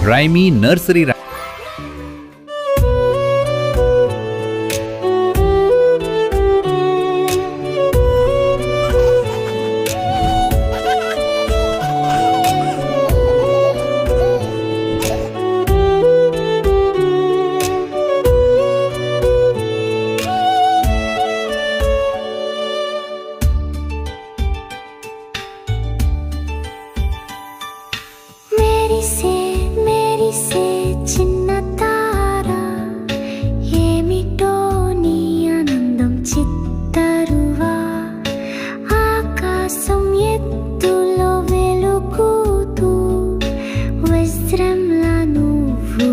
రైమీ nursery చిన్న తారా ఏమిటో నీ ఆనందం చిత్తరువా ఆకాశం ఎత్తులో వెలుగుతూ వజ్రంలా నువ్వు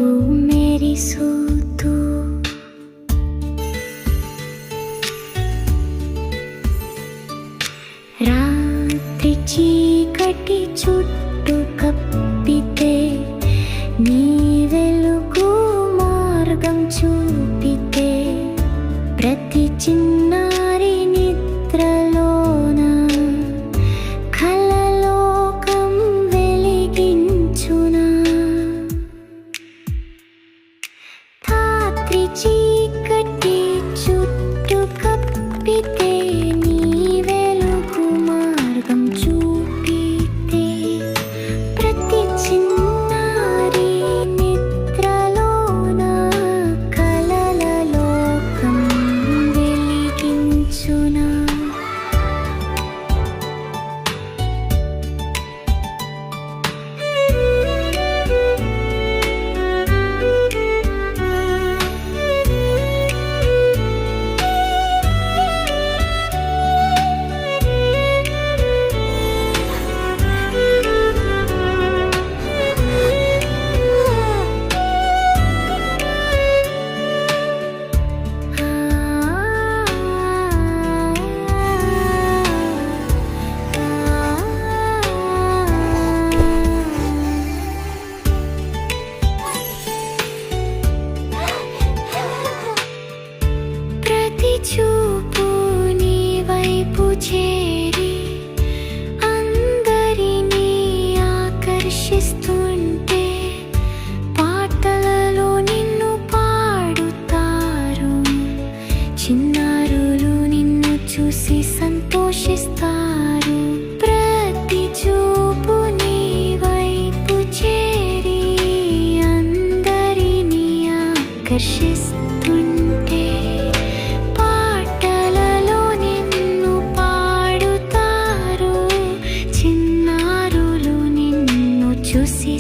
మెరిసూతూ రాత్రి చీకటి చుట్టూ కప్పితే నీ వెలుగు మార్గం చూపితే ప్రతి చిన్నారి నిద్రలోన కలలోకం వెలిగించునా రాత్రి చీకటి చుట్టూ కప్పితే నీ వెలుగు మార్గం చూపితే ప్రతి చూపు నీ వైపు చేరి అందరినీ ఆకర్షిస్తుంటే పాటలలో నిన్ను పాడుతారు చిన్నారులు నిన్ను చూసి సంతోషిస్తారు ప్రతి చూపు నీ వైపు చేరి అందరినీ ఆకర్షిస్తుంటే చూసి